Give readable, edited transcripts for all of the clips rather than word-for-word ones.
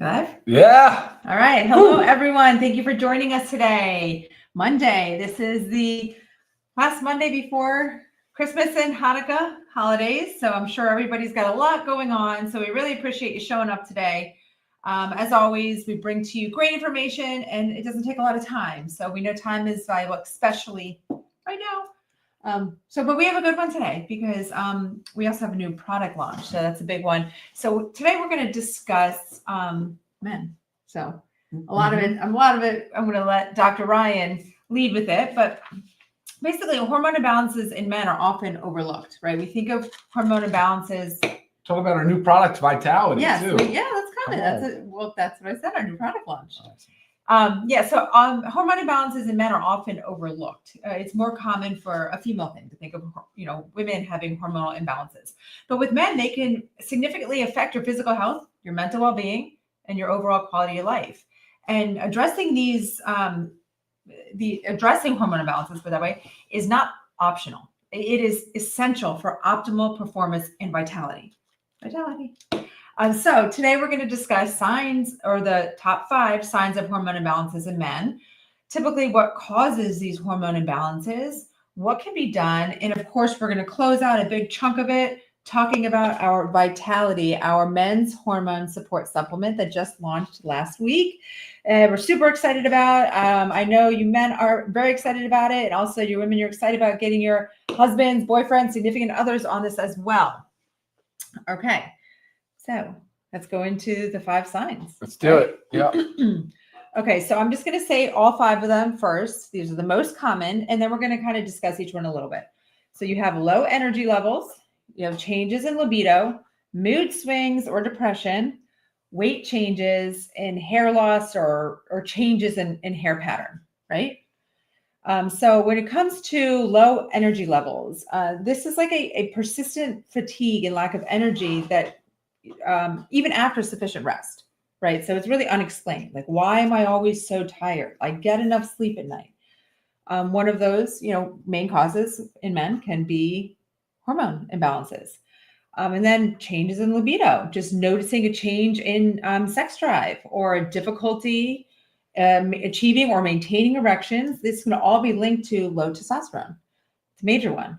Live? Yeah. All right. Hello, everyone. Thank you for joining us today. Monday. This is the last Monday before Christmas and Hanukkah holidays. So I'm sure everybody's got a lot going on. So we really appreciate you showing up today. As always, we bring to you great information and it doesn't take a lot of time. So we know time is valuable, especially right now. But we have a good one today because we also have a new product launch. So that's a big one. So today we're going to discuss men. So a lot of it, I'm going to let Dr. Ryan lead with it. But basically, hormone imbalances in men are often overlooked, right? We think of hormone imbalances. Talk about our new product, Vitality. Yes, too. that's coming. That's what I said. Our new product launch. Hormone imbalances in men are often overlooked. It's more common for a female thing to think of, women having hormonal imbalances. But with men, they can significantly affect your physical health, your mental well-being, and your overall quality of life. And addressing addressing hormone imbalances, by that way, is not optional. It is essential for optimal performance and vitality. So today we're going to discuss signs or the top 5 signs of hormone imbalances in men, typically what causes these hormone imbalances, what can be done, and of course we're going to close out a big chunk of it talking about our Vitality, our men's hormone support supplement that just launched last week. We're super excited about. I know you men are very excited about it, and also you women, you're excited about getting your husbands, boyfriends, significant others on this as well. Okay. So let's go into the 5 signs. Let's do it. Yeah. Okay, so I'm just going to say all 5 of them first. These are the most common, and then we're going to kind of discuss each one a little bit. So you have low energy levels, you have changes in libido, mood swings or depression, weight changes, and hair loss or changes in hair pattern, right? So when it comes to low energy levels, this is like a persistent fatigue and lack of energy that even after sufficient rest, right? So it's really unexplained. Like, why am I always so tired? I get enough sleep at night. One of those, main causes in men can be hormone imbalances. And then changes in libido, just noticing a change in sex drive or a difficulty achieving or maintaining erections. This can all be linked to low testosterone. It's a major one.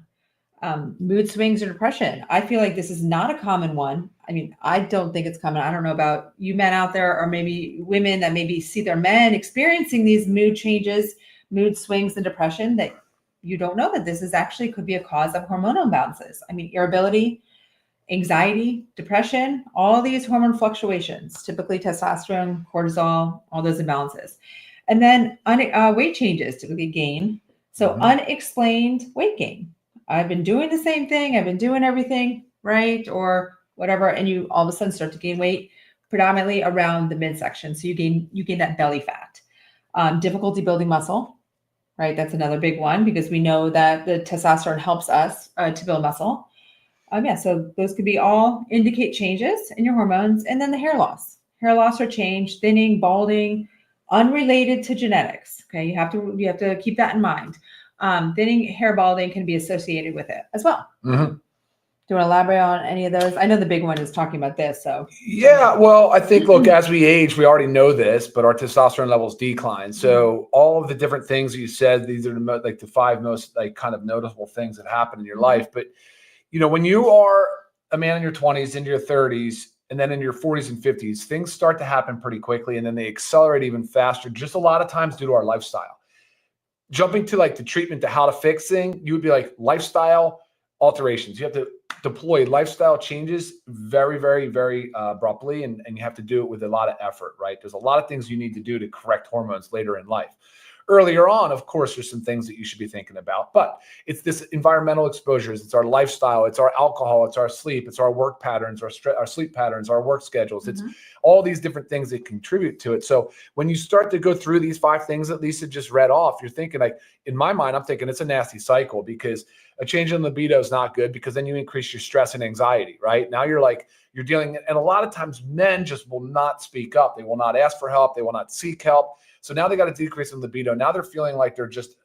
Mood swings or depression. I feel like this is not a common one. I mean, I don't think it's common. I don't know about you men out there, or maybe women that maybe see their men experiencing these mood changes, mood swings, and depression, that you don't know that this is actually could be a cause of hormonal imbalances. I mean, irritability, anxiety, depression, all these hormone fluctuations, typically testosterone, cortisol, all those imbalances. And then weight changes, typically gain. So unexplained weight gain. I've been doing the same thing. I've been doing everything right, or whatever. And you all of a sudden start to gain weight predominantly around the midsection. So you gain that belly fat. Difficulty building muscle, right? That's another big one because we know that the testosterone helps us to build muscle. So those could be all indicate changes in your hormones. And then the hair loss or change, thinning, balding, unrelated to genetics. Okay. You have to keep that in mind. Thinning, hair balding can be associated with it as well. Mm-hmm. Do you want to elaborate on any of those? I know the big one is talking about this. So yeah, well, I think, look, as we age, we already know this, but our testosterone levels decline. So all of the different things you said, these are the 5 most kind of noticeable things that happen in your life. But when you are a man in your 20s, into your 30s, and then in your 40s and 50s, things start to happen pretty quickly, and then they accelerate even faster, just a lot of times due to our lifestyle. Jumping to the treatment to how to fix thing, you would be like lifestyle alterations. You have to deploy lifestyle changes very, very, very abruptly, and you have to do it with a lot of effort, right? There's a lot of things you need to do to correct hormones later in life. Earlier on, of course, there's some things that you should be thinking about, but it's this environmental exposures, it's our lifestyle, it's our alcohol, it's our sleep, it's our work patterns, our sleep patterns, our work schedules. It's all these different things that contribute to it. So when you start to go through these 5 things that Lisa just read off, you're thinking, in my mind, I'm thinking it's a nasty cycle, because a change in libido is not good, because then you increase your stress and anxiety, right? Now you're dealing, and a lot of times men just will not speak up. They will not ask for help. They will not seek help. So now they got a decrease in libido. Now they're feeling like they're just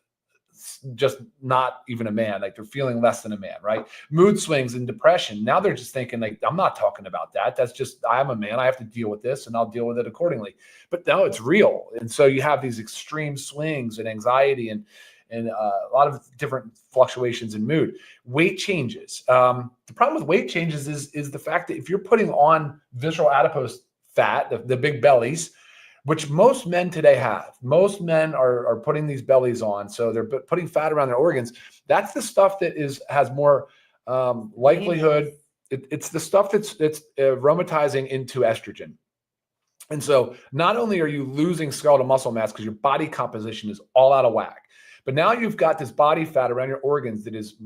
just not even a man, like they're feeling less than a man, right? Mood swings and depression. Now they're just thinking like, I'm not talking about that. That's just, I'm a man. I have to deal with this and I'll deal with it accordingly. But no, it's real. And so you have these extreme swings and anxiety and a lot of different fluctuations in mood. Weight changes. The problem with weight changes is the fact that if you're putting on visceral adipose fat, the big bellies, which most men today have. Most men are putting these bellies on, so they're putting fat around their organs. That's the stuff that has more likelihood. It's the stuff that's aromatizing into estrogen. And so not only are you losing skeletal muscle mass because your body composition is all out of whack, but now you've got this body fat around your organs that is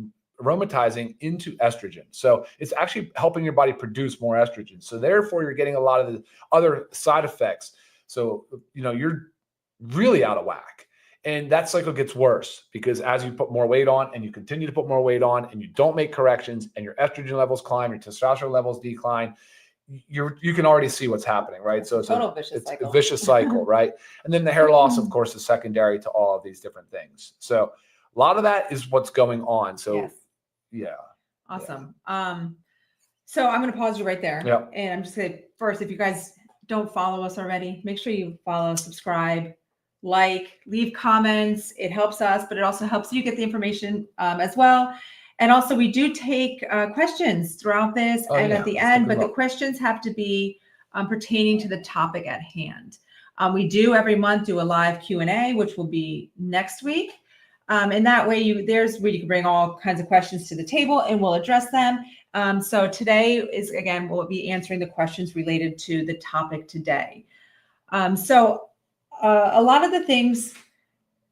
aromatizing into estrogen. So it's actually helping your body produce more estrogen. So therefore, you're getting a lot of the other side effects. So, you're really out of whack. And that cycle gets worse because as you put more weight on and you continue to put more weight on and you don't make corrections and your estrogen levels climb, your testosterone levels decline, you can already see what's happening, right? So it's a vicious cycle, right? And then the hair loss, of course, is secondary to all of these different things. So a lot of that is what's going on. So, yes. Yeah. Awesome. So I'm going to pause you right there. Yep. And I'm just going to, first, if you guys don't follow us already, make sure you follow, subscribe, like, leave comments. It helps us, but it also helps you get the information as well. And also we do take questions throughout this at the end, but the questions have to be pertaining to the topic at hand. We do every month do a live Q&A, which will be next week. And that way there's where you can bring all kinds of questions to the table and we'll address them. So today is, again, we'll be answering the questions related to the topic today. So a lot of the things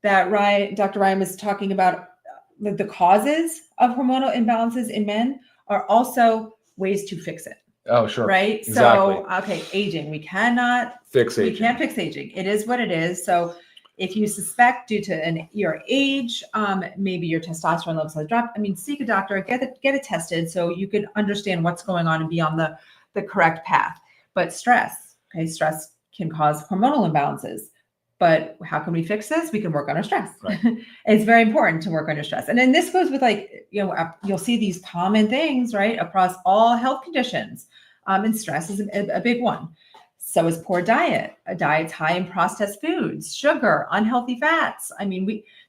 that Dr. Ryan was talking about, the causes of hormonal imbalances in men are also ways to fix it. Oh, sure. Right. Exactly. So, okay. Aging. We can't fix aging. It is what it is. So if you suspect due to your age, maybe your testosterone levels have dropped, seek a doctor, get it tested so you can understand what's going on and be on the correct path. But stress can cause hormonal imbalances. But how can we fix this? We can work on our stress. Right. It's very important to work on your stress. And then this goes with you'll see these common things, right, across all health conditions. And stress is a big one. So is poor diet. A diet's high in processed foods, sugar, unhealthy fats.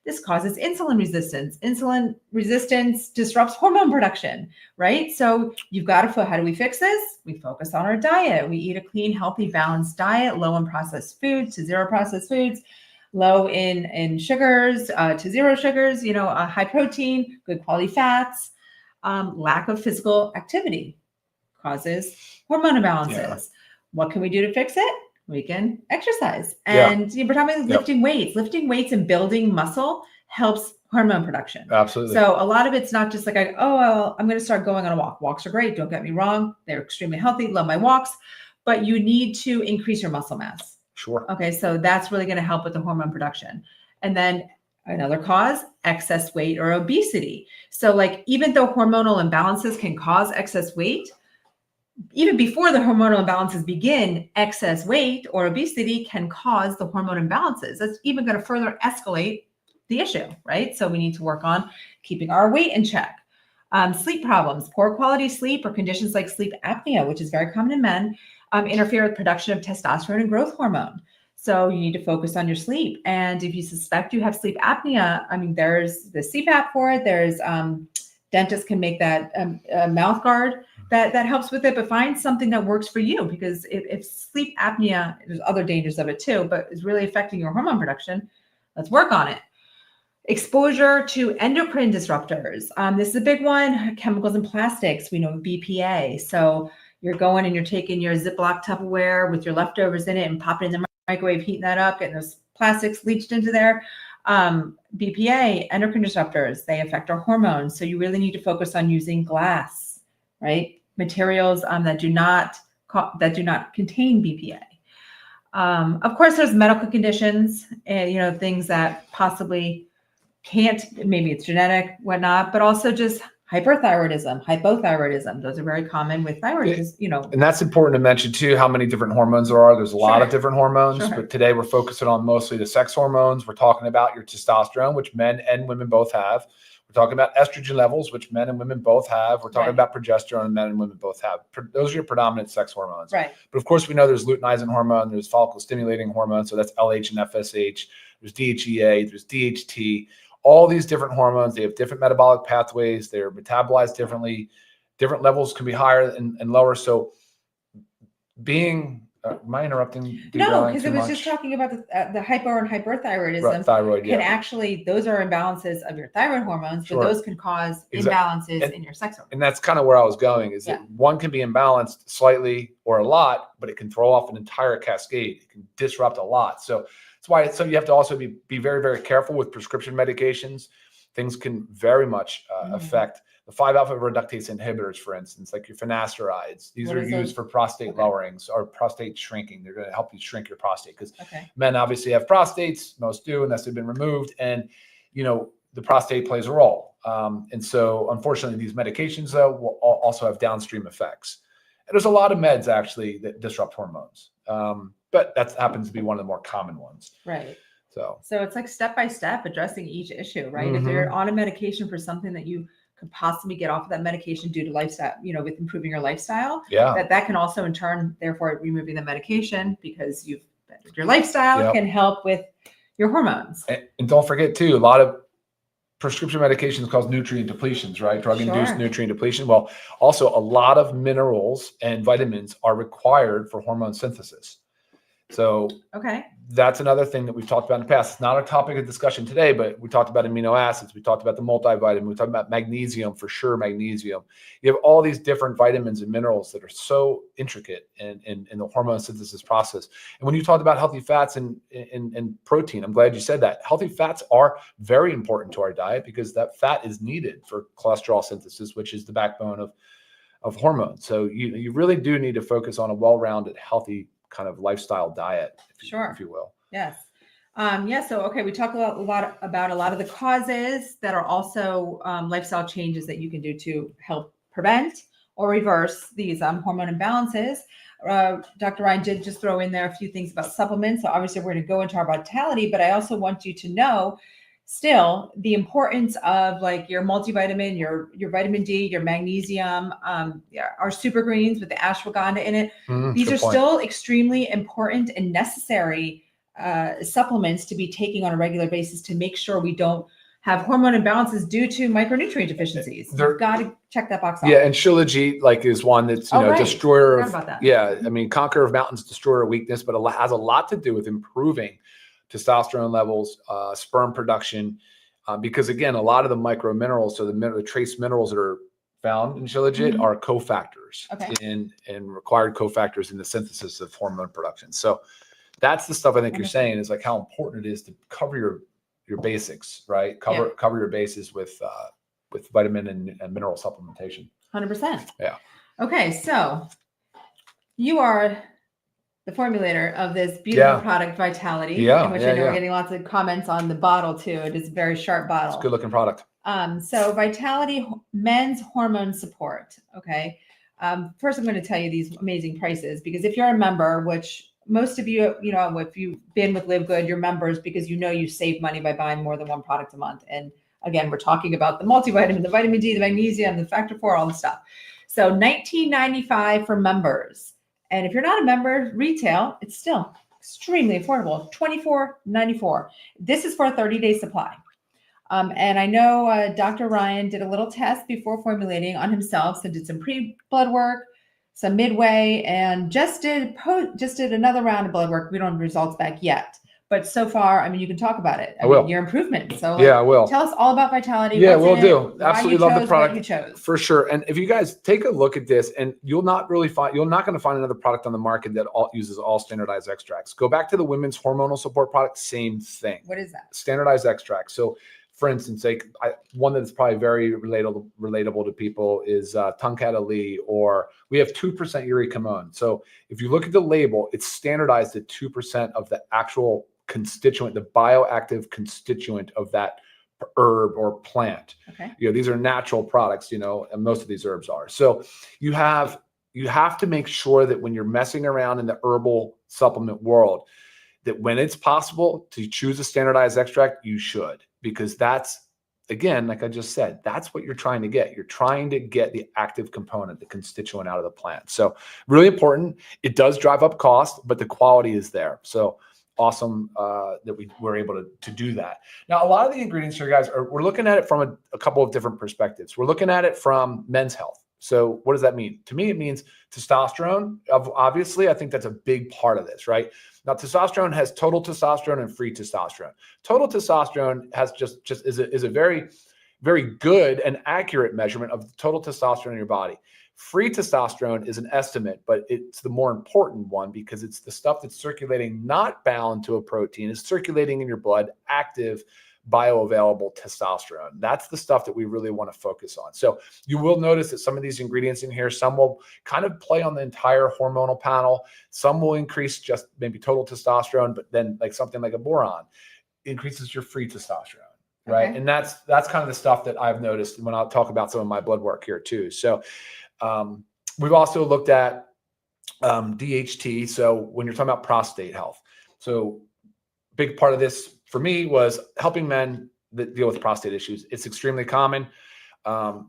This causes insulin resistance. Insulin resistance disrupts hormone production, right? So you've got to how do we fix this? We focus on our diet. We eat a clean, healthy, balanced diet, low in processed foods to zero processed foods, low in sugars to zero sugars, high protein, good quality fats. Lack of physical activity causes hormone imbalances. Yeah. What can we do to fix it? We can exercise. And we're talking about lifting weights. Lifting weights and building muscle helps hormone production. Absolutely. So a lot of it's not just like, I'm going to start going on a walk. Walks are great. Don't get me wrong. They're extremely healthy. Love my walks. But you need to increase your muscle mass. Sure. Okay. So that's really going to help with the hormone production. And then another cause, excess weight or obesity. So even though hormonal imbalances can cause excess weight, even before the hormonal imbalances begin, excess weight or obesity can cause the hormone imbalances. That's even going to further escalate the issue, right? So we need to work on keeping our weight in check. Sleep problems, poor quality sleep or conditions like sleep apnea, which is very common in men, interfere with production of testosterone and growth hormone. So you need to focus on your sleep. And if you suspect you have sleep apnea, there's the CPAP for it. There's dentists can make that mouth guard that helps with it, but find something that works for you, because if sleep apnea, there's other dangers of it too, but is really affecting your hormone production, let's work on it. Exposure to endocrine disruptors. This is a big one. Chemicals and plastics. We know BPA. So you're going and you're taking your Ziploc Tupperware with your leftovers in it and popping it in the microwave, heating that up, getting those plastics leached into there. BPA, endocrine disruptors, they affect our hormones. So you really need to focus on using glass, right? Materials that do not contain BPA. Of course, there's medical conditions and things that possibly can't. Maybe it's genetic, whatnot, but also just hyperthyroidism, hypothyroidism. Those are very common with thyroid, And that's important to mention too, how many different hormones there are. There's a lot of different hormones, Sure. but today we're focusing on mostly the sex hormones. We're talking about your testosterone, which men and women both have. We're talking about estrogen levels, which men and women both have. We're talking about progesterone, and men and women both have. Those are your predominant sex hormones. Right. But of course, we know there's luteinizing hormone, there's follicle stimulating hormone, so that's LH and FSH. There's DHEA, there's DHT. All these different hormones, they have different metabolic pathways. They're metabolized differently. Different levels can be higher and lower. So being, am I interrupting? No, because it was just talking about the hypo and hyperthyroidism. Thyroid, can actually, those are imbalances of your thyroid hormones, but those can cause imbalances in your sex hormones. And that's kind of where I was going, is that one can be imbalanced slightly or a lot, but it can throw off an entire cascade. It can disrupt a lot. So that's why you have to also be very, very careful with prescription medications. Things can very much affect the 5-alpha reductase inhibitors, for instance, like your finasteride. These are used for prostate lowerings or prostate shrinking. They're going to help you shrink your prostate because men obviously have prostates. Most do, unless they've been removed. And, the prostate plays a role. And so, unfortunately, these medications, though, will also have downstream effects. And there's a lot of meds, actually, that disrupt hormones. But that happens to be one of the more common ones. Right. So it's like step by step addressing each issue, right? If you're on a medication for something that you could possibly get off of that medication due to lifestyle, with improving your lifestyle, that can also in turn, therefore removing the medication because you've bettered your lifestyle can help with your hormones. And don't forget too, a lot of prescription medications cause nutrient depletions, right? Drug-induced nutrient depletion. Well, also a lot of minerals and vitamins are required for hormone synthesis. So that's another thing that we've talked about in the past. It's not a topic of discussion today, but we talked about amino acids. We talked about the multivitamin. We talked about magnesium, for sure, magnesium. You have all these different vitamins and minerals that are so intricate in the hormone synthesis process. And when you talked about healthy fats and protein, I'm glad you said that. Healthy fats are very important to our diet because that fat is needed for cholesterol synthesis, which is the backbone of hormones. So you really do need to focus on a well-rounded, healthy kind of lifestyle diet, if you will. Yes. So, we talked a lot about a lot of the causes that are also lifestyle changes that you can do to help prevent or reverse these hormone imbalances. Dr. Ryan did just throw in there a few things about supplements. So obviously we're going to go into our vitality, but I also want you to know still the importance of like your multivitamin, your vitamin D, your magnesium, our super greens with the ashwagandha in it. These are still extremely important and necessary supplements to be taking on a regular basis to make sure we don't have hormone imbalances due to micronutrient deficiencies. You've got to check that box off. Yeah, and Shilajit is one that's destroyer of conqueror of mountains, destroyer of weakness, but it has a lot to do with improving testosterone levels, sperm production, because again, a lot of the micro minerals, so the trace minerals that are found in Shilajit are cofactors and required cofactors in the synthesis of hormone production. So that's the stuff I think you're saying is like how important it is to cover your basics, right? Cover your bases with vitamin and mineral supplementation. 100%. Yeah. Okay, so you are the formulator of this beautiful product, Vitality, in which I know we're getting lots of comments on the bottle too. It is a very sharp bottle. It's a good looking product. So Vitality Men's Hormone Support. Okay. First, I'm going to tell you these amazing prices because if you're a member, which most of you, if you've been with Live Good, you're members because you save money by buying more than one product a month. And again, we're talking about the multivitamin, the vitamin D, the magnesium, the factor 4, all the stuff. So $19.95 for members. And if you're not a member, retail, it's still extremely affordable, $24.94. This is for a 30-day supply. And I know Dr. Ryan did a little test before formulating on himself, so did some pre-blood work, some midway, and just did another round of blood work. We don't have results back yet. But so far, you can talk about it. I mean, your improvement. So I will. Tell us all about Vitality. Yeah, we'll do. Absolutely love the product. What you chose. For sure. And if you guys take a look at this, and you're not going to find another product on the market that uses all standardized extracts. Go back to the women's hormonal support product, same thing. What is that? Standardized extracts. So for instance, one that's probably very relatable to people is Tongkat Ali, or we have 2% Eureka Mon. So if you look at the label, it's standardized at 2% of the actual constituent, the bioactive constituent of that herb or plant. Okay. These are natural products, and most of these herbs are. So you have to make sure that when you're messing around in the herbal supplement world, that when it's possible to choose a standardized extract, you should, because that's, again, like I just said, that's what you're trying to get. You're trying to get the active component, the constituent out of the plant. So really important. It does drive up cost, but the quality is there. So awesome that we were able to do that. Now, a lot of the ingredients here, guys, we're looking at it from a couple of different perspectives. We're looking at it from men's health. So what does that mean? To me, it means testosterone. Obviously, I think that's a big part of this, right? Now, testosterone has total testosterone and free testosterone. Total testosterone has just is a very, very good and accurate measurement of the total testosterone in your body. Free testosterone is an estimate, but it's the more important one because it's the stuff that's circulating, not bound to a protein, is circulating in your blood, active, bioavailable testosterone. That's the stuff that we really want to focus on. So you will notice that some of these ingredients in here, some will kind of play on the entire hormonal panel. Some will increase just maybe total testosterone, but then like something like a boron increases your free testosterone, right? Okay. And that's kind of the stuff that I've noticed when I'll talk about some of my blood work here too. So we've also looked at DHT. So when you're talking about prostate health, so big part of this for me was helping men that deal with prostate issues. It's extremely common.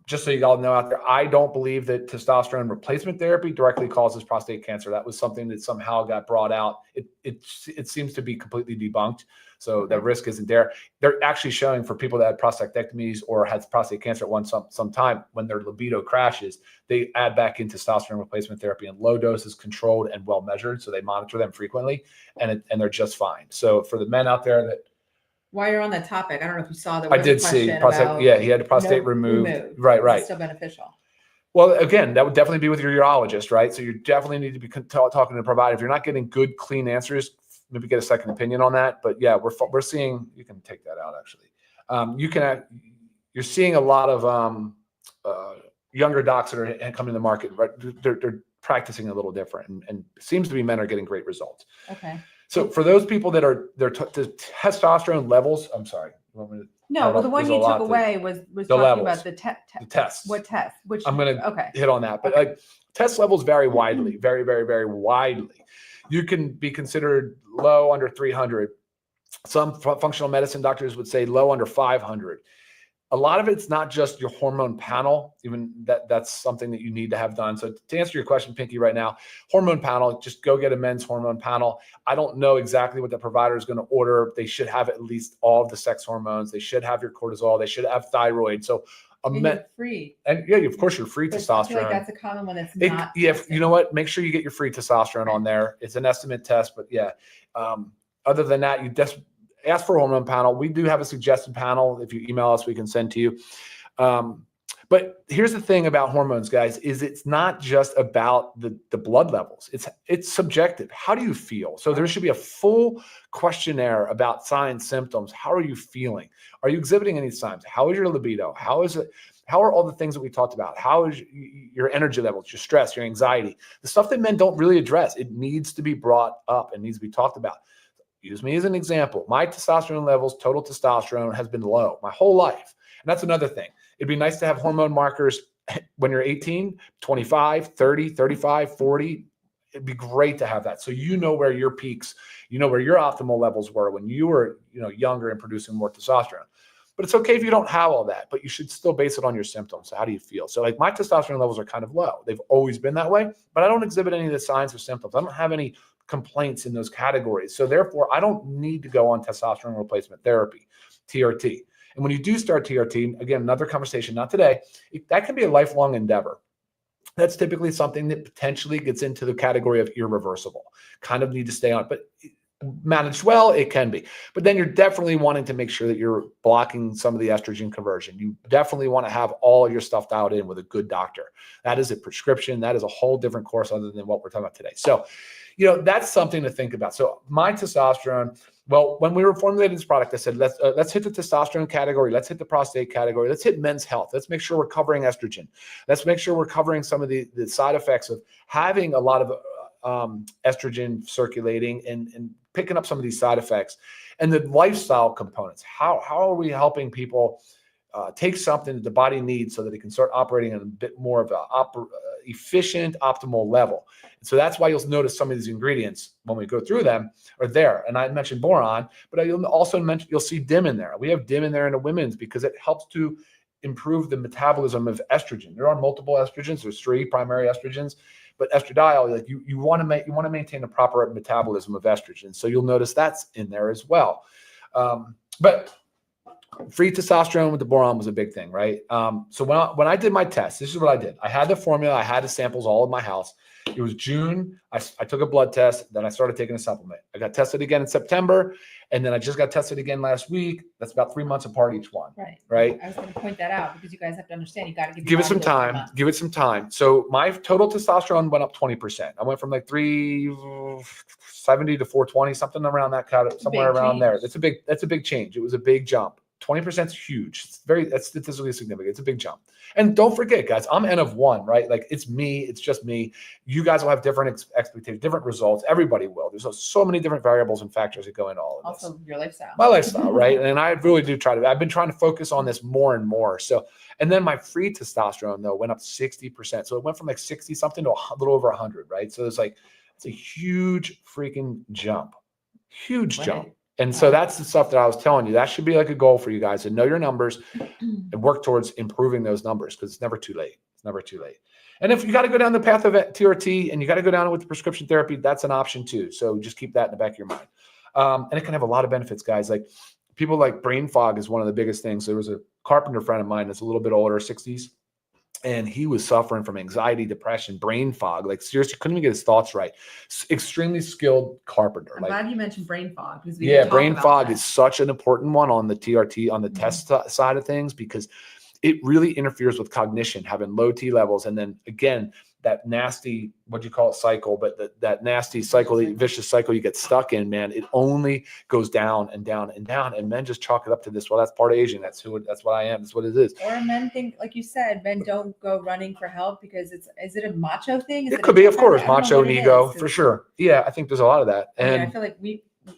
Just so you all know out there, I don't believe that testosterone replacement therapy directly causes prostate cancer. That was something that somehow got brought out. It seems to be completely debunked. So the risk isn't there. They're actually showing for people that had prostatectomies or had prostate cancer at some time, when their libido crashes, they add back in testosterone replacement therapy in low doses, controlled and well measured. So they monitor them frequently, and they're just fine. So for the men out there that, while you're on that topic, I don't know if you saw that. I did see prostate. Yeah, he had the prostate removed. Right. It's still beneficial. Well, again, that would definitely be with your urologist, right? So you definitely need to be talking to a provider. If you're not getting good, clean answers, maybe get a second opinion on that. But yeah, we're seeing. You can take that out actually. You're seeing a lot of younger docs that are coming to the market. Right, they're practicing a little different, and it seems to be men are getting great results. Okay. So for those people that are the testosterone levels, I'm sorry. No, well, the one you took away was talking levels, about the tests. What test? Which I'm going to hit on that, but like test levels vary widely, very, very, very widely. You can be considered low under 300. Some functional medicine doctors would say low under 500. A lot of it's not just your hormone panel, even that's something that you need to have done. So to answer your question, Pinky, right now, hormone panel, just go get a men's hormone panel. I don't know exactly what the provider is going to order. They should have at least all of the sex hormones. They should have your cortisol. They should have thyroid. So free. And yeah, of course, you're free testosterone. I feel like that's a common one that's not. Yeah, you know what? Make sure you get your free testosterone on there. It's an estimate test, but yeah. Other than that, you just ask for a hormone panel. We do have a suggested panel. If you email us, we can send to you. But here's the thing about hormones, guys, is it's not just about the blood levels. It's subjective. How do you feel? So there should be a full questionnaire about signs, symptoms. How are you feeling? Are you exhibiting any signs? How is your libido? How are all the things that we talked about? How is your energy levels, your stress, your anxiety? The stuff that men don't really address. It needs to be brought up and needs to be talked about. Use me as an example. My testosterone levels, total testosterone, has been low my whole life. And that's another thing. It'd be nice to have hormone markers when you're 18, 25, 30, 35, 40. It'd be great to have that. So you know where your peaks, you know where your optimal levels were when you were, younger and producing more testosterone. But it's okay if you don't have all that, but you should still base it on your symptoms. So how do you feel? So like my testosterone levels are kind of low. They've always been that way, but I don't exhibit any of the signs or symptoms. I don't have any complaints in those categories. So therefore, I don't need to go on testosterone replacement therapy, TRT. And when you do start TRT, again, another conversation, not today, that can be a lifelong endeavor. That's typically something that potentially gets into the category of irreversible. Kind of need to stay on, but managed well, it can be. But then you're definitely wanting to make sure that you're blocking some of the estrogen conversion. You definitely want to have all your stuff dialed in with a good doctor. That is a prescription. That is a whole different course other than what we're talking about today. So, that's something to think about. So my testosterone, well, when we were formulating this product, I said, let's hit the testosterone category. Let's hit the prostate category. Let's hit men's health. Let's make sure we're covering estrogen. Let's make sure we're covering some of the side effects of having a lot of estrogen circulating and picking up some of these side effects. And the lifestyle components. How are we helping people take something that the body needs so that it can start operating at a bit more of a efficient, optimal level? And so that's why you'll notice some of these ingredients when we go through them are there. And I mentioned boron, but you'll also mention, you'll see DIM in there. We have DIM in there in the women's because it helps to improve the metabolism of estrogen. There are multiple estrogens. There's 3 primary estrogens, but estradiol, like you want to maintain a proper metabolism of estrogen. So you'll notice that's in there as well. But free testosterone with the boron was a big thing, right? So when I did my test, this is what I did. I had the formula. I had the samples all in my house. It was June. I took a blood test. Then I started taking a supplement. I got tested again in September. And then I just got tested again last week. That's about 3 months apart each one. Right. I was going to point that out because you guys have to understand. You got to give it some time. Give it some time. So my total testosterone went up 20%. I went from like 370 to 420, something around that kind of, somewhere around there. That's a big change. It was a big jump. 20% is huge. That's statistically significant. It's a big jump. And don't forget, guys, I'm N of 1, right? Like it's me. It's just me. You guys will have different expectations, different results. Everybody will. There's so many different variables and factors that go into all of this. Also, your lifestyle. My lifestyle, right? And I really do I've been trying to focus on this more and more. So, and then my free testosterone though went up 60%. So it went from like 60 something to a little over 100, right? So it's a huge freaking jump. Huge jump. And so that's the stuff that I was telling you. That should be like a goal for you guys to know your numbers and work towards improving those numbers because it's never too late. It's never too late. And if you got to go down the path of TRT and you got to go down with the prescription therapy, that's an option too. So just keep that in the back of your mind. And it can have a lot of benefits, guys. Like people like brain fog is one of the biggest things. There was a carpenter friend of mine that's a little bit older, 60s. And he was suffering from anxiety, depression, brain fog. Like seriously, couldn't even get his thoughts right. Extremely skilled carpenter. I'm glad you mentioned brain fog. Brain fog is such an important one on the TRT, on the test side of things, because it really interferes with cognition, having low T levels. And then again, that nasty, what do you call it, cycle, but that nasty cycle, vicious cycle you get stuck in, man, it only goes down and down and down. And men just chalk it up to this. Well, that's part of aging. That's what I am. That's what it is. Or men think, like you said, men don't go running for help because is it a macho thing? It could be, of course, macho and ego for sure. Yeah, I think there's a lot of that. And I feel like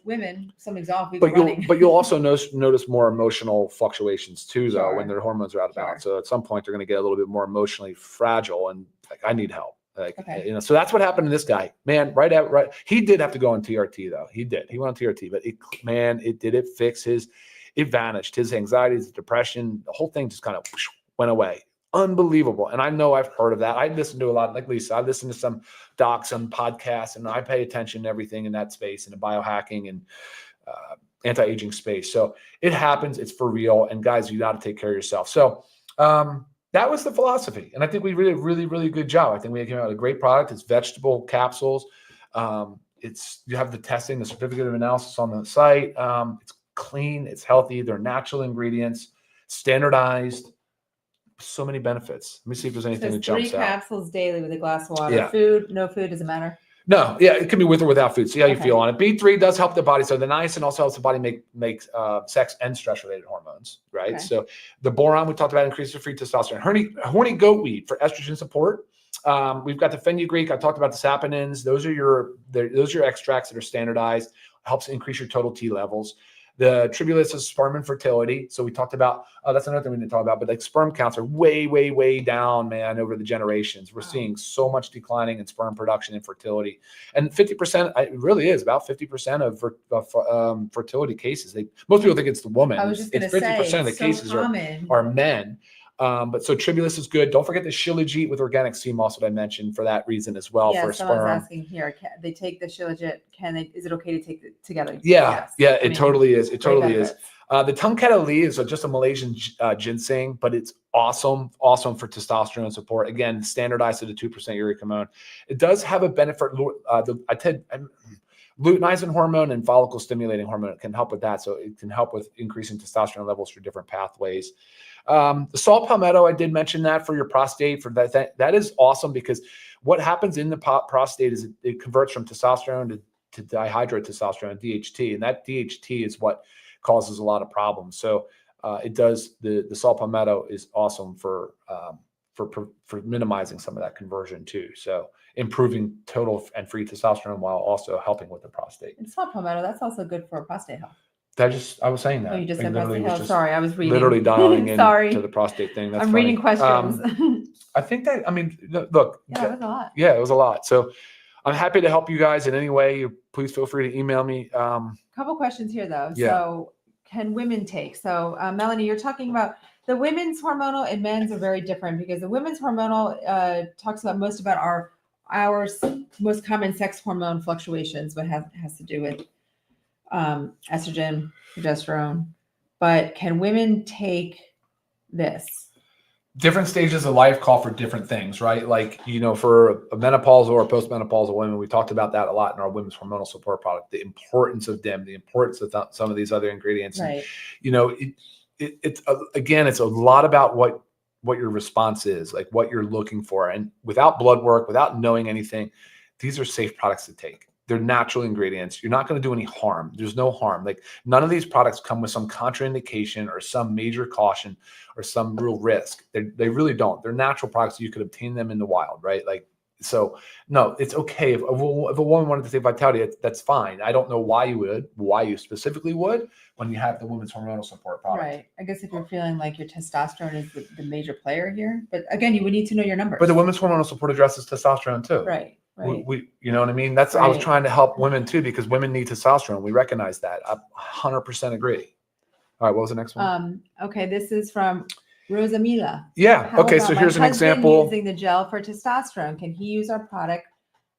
women, something's off. But you'll also notice more emotional fluctuations too, though, when their hormones are out of balance. So at some point they're going to get a little bit more emotionally fragile and like, I need help. Like, so that's what happened to this guy, man. Right. He did have to go on TRT though. He went on TRT, but it fixed it vanished. His anxiety, his depression, the whole thing just kind of went away. Unbelievable. And I know I've heard of that. I listen to a lot, like Lisa, I listen to some docs, some podcasts, and I pay attention to everything in that space, in the biohacking and anti-aging space. So it happens. It's for real. And guys, you got to take care of yourself. So that was the philosophy. And I think we did a really, really good job. I think we came out with a great product. It's vegetable capsules. You have the testing, the certificate of analysis on the site. It's clean. It's healthy. They're natural ingredients, standardized. So many benefits. Let me see if there's anything that jumps out. 3 capsules daily with a glass of water. Food, no food, doesn't matter. No, it can be with or without food. See how you feel on it. B3 does help the body. So the niacin also helps the body make sex and stress-related hormones, right? Okay. So the boron we talked about increases free testosterone. Horny goat weed for estrogen support. We've got the fenugreek. I talked about the saponins. Those are your extracts that are standardized. Helps increase your total T levels. The tribulus is sperm infertility. So we talked about, that's another thing we didn't talk about, but like sperm counts are way, way, way down, man, over the generations. We're seeing so much declining in sperm production and fertility. And 50%, it really is about 50% of fertility cases. Most people think it's the woman. I was just going to say, 50% of the cases are men. But so tribulus is good. Don't forget the shilajit with organic sea moss that I mentioned for that reason as well. For sperm. Someone's asking here, they take the shilajit. Is it okay to take it together? Yeah, yes. It totally is. It totally is. The tungketa Lee is just a Malaysian ginseng, but it's awesome for testosterone support. Again, standardized at a 2% uric hormone. It does have a benefit. Luteinizing hormone and follicle stimulating hormone can help with that. So it can help with increasing testosterone levels through different pathways. The saw palmetto, I did mention that for your prostate. For that is awesome because what happens in the prostate is it converts from testosterone to dihydrotestosterone, DHT, and that DHT is what causes a lot of problems. So it does. The saw palmetto is awesome for minimizing some of that conversion too. So improving total and free testosterone while also helping with the prostate. It's not palmetto. That's also good for prostate health. I was saying that. Oh, you just I said literally prostate was health. just Sorry, I was reading. literally dialing in Sorry. to the prostate thing. That's I'm funny. reading questions. I think that, I mean, look. Yeah, that was a lot. Yeah, it was a lot. So I'm happy to help you guys in any way. Please feel free to email me. Couple questions here though. Yeah. So can women take? So Melanie, you're talking about the women's hormonal and men's are very different because the women's hormonal talks about most about our most common sex hormone fluctuations, what has to do with estrogen, progesterone. But can women take this? Different stages of life call for different things, right? Like, for a menopausal or postmenopausal women, we talked about that a lot in our women's hormonal support product, the importance of them, the importance of some of these other ingredients. Right. And, it's again, it's a lot about what your response is, like what you're looking for. And without blood work, without knowing anything, these are safe products to take. They're natural ingredients. You're not going to do any harm. There's no harm. Like, none of these products come with some contraindication or some major caution or some real risk. They really don't. They're natural products. You could obtain them in the wild, right? Like, so no, it's okay. If a woman wanted to take Vitality, that's fine. I don't know why you specifically would when you have the women's hormonal support product. Right. I guess if you're feeling like your testosterone is the major player here, but again, you would need to know your numbers. But the women's hormonal support addresses testosterone too. Right. Right. We you know what I mean? That's I was trying to help women too, because women need testosterone. We recognize that. I 100% agree. All right, what was the next one? Okay, this is from Rosamila. Yeah. Okay, so here's an example. Using the gel for testosterone, can he use our product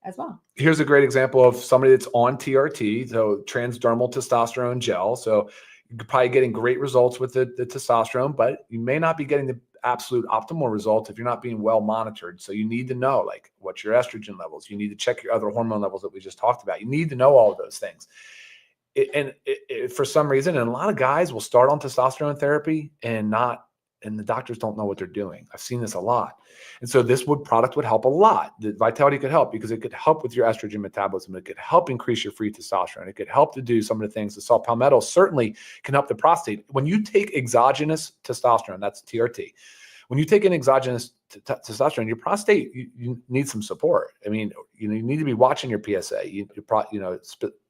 as well? Here's a great example of somebody that's on TRT, so transdermal testosterone gel. So you're probably getting great results with the testosterone, but you may not be getting the absolute optimal results if you're not being well monitored. So you need to know, like, what's your estrogen levels. You need to check your other hormone levels that we just talked about. You need to know all of those things. For some reason, and a lot of guys will start on testosterone therapy and the doctors don't know what they're doing. I've seen this a lot. And so this product would help a lot. The Vitality could help because it could help with your estrogen metabolism. It could help increase your free testosterone. It could help to do some of the things. The saw palmetto certainly can help the prostate. When you take exogenous testosterone, that's TRT. When you take an exogenous testosterone, your prostate, you need some support. I mean, you need to be watching your PSA.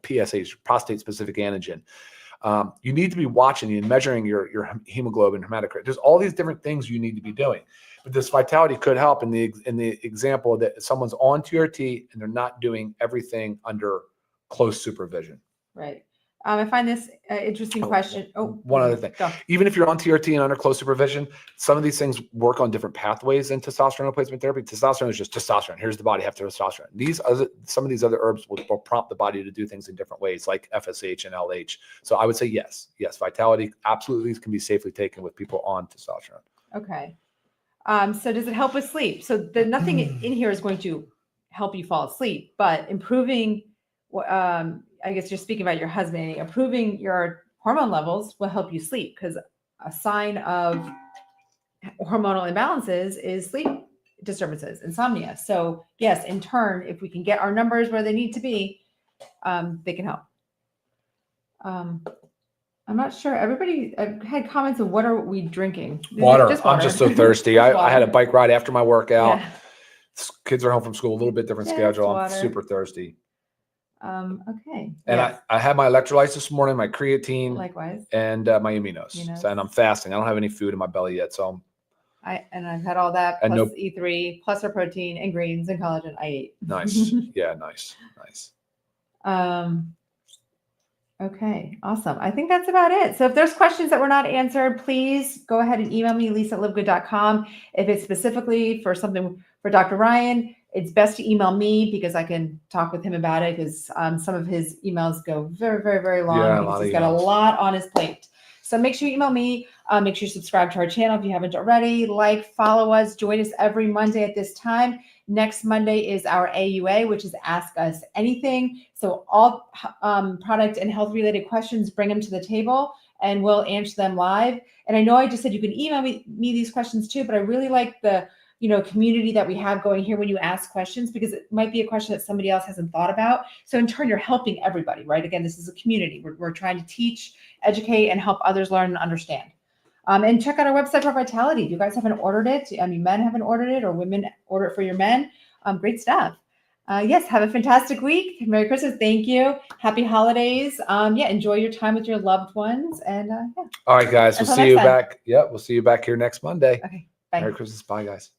PSA is prostate specific antigen. You need to be watching and measuring your hemoglobin, hematocrit. There's all these different things you need to be doing. But this Vitality could help in the example that someone's on TRT and they're not doing everything under close supervision. Right. I find this interesting question. One other thing. Go. Even if you're on TRT and under close supervision, some of these things work on different pathways than testosterone replacement therapy. Testosterone is just testosterone. Here's the body, have testosterone. Some of these other herbs will prompt the body to do things in different ways, like FSH and LH. So I would say yes, Vitality absolutely can be safely taken with people on testosterone. Okay. So does it help with sleep? So nothing in here is going to help you fall asleep, but improving I guess you're speaking about your husband. Improving your hormone levels will help you sleep, because a sign of hormonal imbalances is sleep disturbances, insomnia. So yes, in turn, if we can get our numbers where they need to be, they can help. I'm not sure. Everybody had comments of what are we drinking? Water. I'm just so thirsty. I had a bike ride after my workout. Yeah. Kids are home from school, a little bit different schedule. I'm super thirsty. Okay. And yes. I had my electrolytes this morning, my creatine, likewise, and my aminos. So, and I'm fasting. I don't have any food in my belly yet, so I've had all that plus E3 plus our protein and greens and collagen. I ate. Nice. Yeah, nice. Okay, awesome. I think that's about it. So if there's questions that were not answered, please go ahead and email me, lisa@livegood.com. If it's specifically for something for Dr. Ryan, it's best to email me because I can talk with him about it, because some of his emails go very, very, very long because he's got a lot on his plate. So make sure you email me. Make sure you subscribe to our channel if you haven't already. Follow us. Join us every Monday at this time. Next Monday is our AUA, which is Ask Us Anything. So all product and health related questions, bring them to the table and we'll answer them live. And I know I just said you can email me these questions too, but I really like the community that we have going here when you ask questions, because it might be a question that somebody else hasn't thought about. So in turn, you're helping everybody, right? Again, this is a community. We're trying to teach, educate, and help others learn and understand. And check out our website for Vitality. If you guys haven't ordered it, men haven't ordered it, or women order it for your men, great stuff. Yes, have a fantastic week. Merry Christmas. Thank you. Happy holidays. Yeah, enjoy your time with your loved ones. And yeah. All right, guys. We'll Until see next you time. back. Yep. We'll see you back here next Monday. Okay. Bye. Merry Christmas. Bye, guys.